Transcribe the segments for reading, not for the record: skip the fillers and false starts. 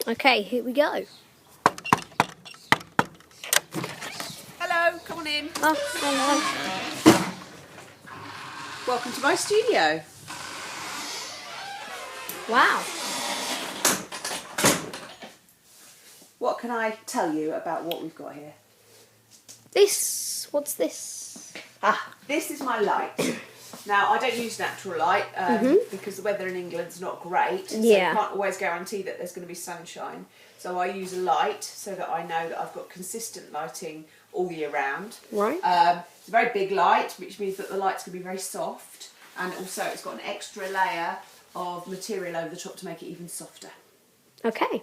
Okay, here we go. Hello, come on in. Oh, hello. Welcome to my studio. Wow. What can I tell you about what we've got here? What's this? This is my light. Now, I don't use natural light because the weather in England's not great. So Yeah. I can't always guarantee that there's going to be sunshine. So I use a light so that I know that I've got consistent lighting all year round. Right. It's a very big light, which means that the light's going to be very soft. And also it's got an extra layer of material over the top to make it even softer. Okay.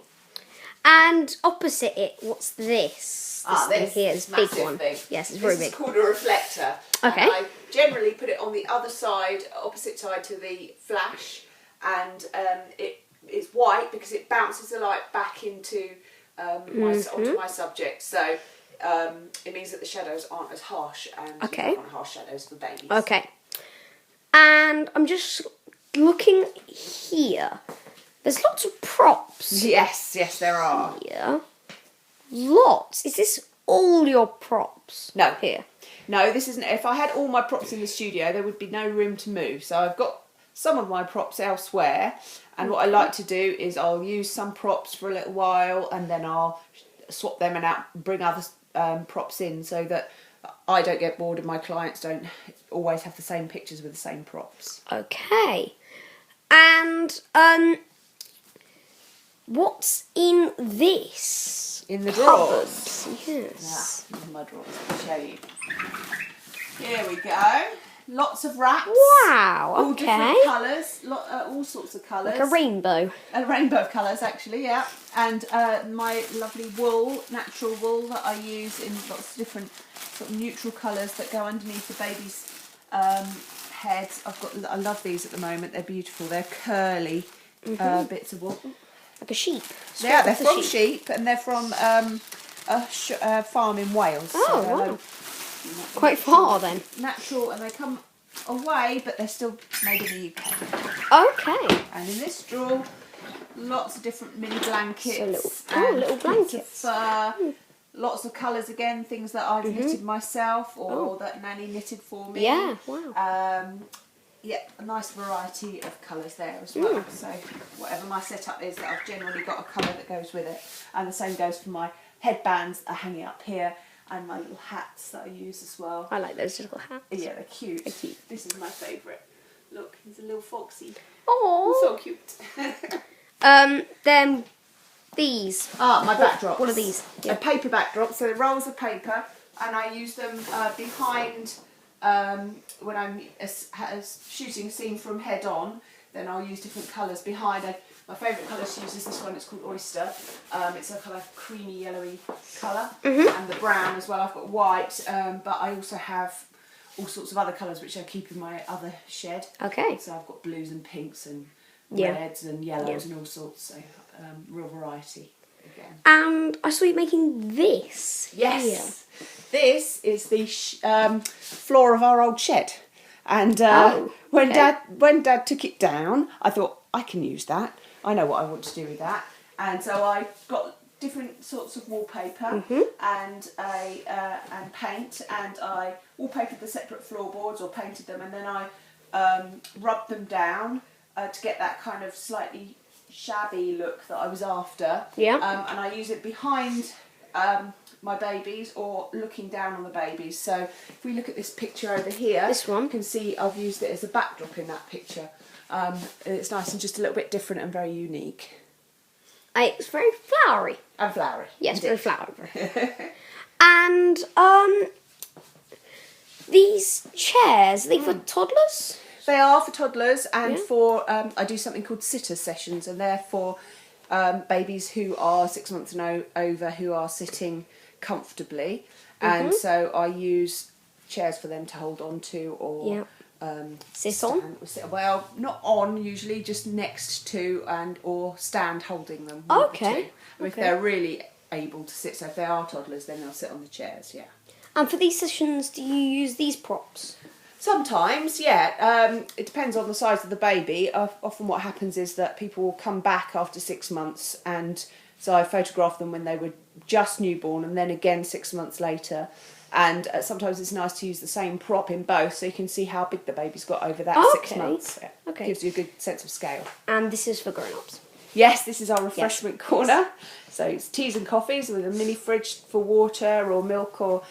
And opposite it, what's this? This thing here, this big one. Thing. Yes, it's very big. This is called a reflector. Okay. And I generally put it on the other side, opposite side to the flash, and it's white because it bounces the light back into onto my subject. So it means that the shadows aren't as harsh, and you don't want harsh shadows for babies. Okay. And I'm just looking here. There's lots of props. Yes, there are. Here. Lots. Is this all your props? No. Here. No, this isn't. If I had all my props in the studio, there would be no room to move. So I've got some of my props elsewhere. And what I like to do is I'll use some props for a little while and then I'll swap them and bring other props in so that I don't get bored and my clients don't always have the same pictures with the same props. Okay. And what's in this? In the drawers. Yes. Yeah, in my drawers. I'll show you. Here we go. Lots of wraps. Wow. All Okay. different colours. All sorts of colours. Like a rainbow. A rainbow of colours, actually, yeah. And my lovely wool, natural wool that I use in lots of different sort of neutral colours that go underneath the baby's heads. I love these at the moment. They're beautiful. They're curly bits of wool. Like a sheep. Yeah, they're from sheep and they're from a farm in Wales. Oh, so wow. Quite far then. Natural, and they come away, but they're still made in the UK. Okay. And in this drawer, lots of different mini blankets. So little blankets. Lots of colours again, things that I've knitted myself or that Nanny knitted for me. Yeah, wow. Yeah, a nice variety of colours there as well. So whatever my setup is, that I've generally got a colour that goes with it. And the same goes for my headbands that are hanging up here and my little hats that I use as well. I like those little hats. Yeah, they're cute. They're cute. This is my favourite. Look, he's a little foxy. Oh. So cute. Then these. My backdrops. What are these? A paper backdrop, so they're rolls of paper, and I use them behind when I'm shooting a scene from head on. Then I'll use different colours behind. My favourite colour to use is this one. It's called Oyster. It's a kind of creamy yellowy colour, and the brown as well. I've got white, but I also have all sorts of other colours which I keep in my other shed. Okay. So I've got blues and pinks and Yeah. reds and yellows and all sorts. So real variety again. And I saw you making this. Yes, this is the floor of our old shed, and when Dad took it down, I thought I can use that. I know what I want to do with that, and so I got different sorts of wallpaper and and paint, and I wallpapered the separate floorboards or painted them, and then I rubbed them down to get that kind of slightly shabby look that I was after. Yeah. And I use it behind my babies or looking down on the babies. So if we look at this picture over here, This one. you can see I've used it as a backdrop in that picture. It's nice and just a little bit different and very unique. It's very flowery. And flowery. Yes, indeed. very flowery. And these chairs, are they for toddlers? They are for toddlers and for, I do something called sitter sessions, and they're for babies who are 6 months and over who are sitting comfortably. And so I use chairs for them to hold on to or sit on? Well, not on usually, just next to or stand holding them. Okay. If they're really able to sit, so if they are toddlers, then they'll sit on the chairs, yeah. And for these sessions, do you use these props? Sometimes, yeah. It depends on the size of the baby. Often what happens is that people will come back after 6 months, and so I photograph them when they were just newborn and then again 6 months later. And sometimes it's nice to use the same prop in both so you can see how big the baby's got over that 6 months. Yeah. Okay. Gives you a good sense of scale. And this is for grown-ups. Yes, this is our refreshment corner. So it's teas and coffees with a mini fridge for water or milk or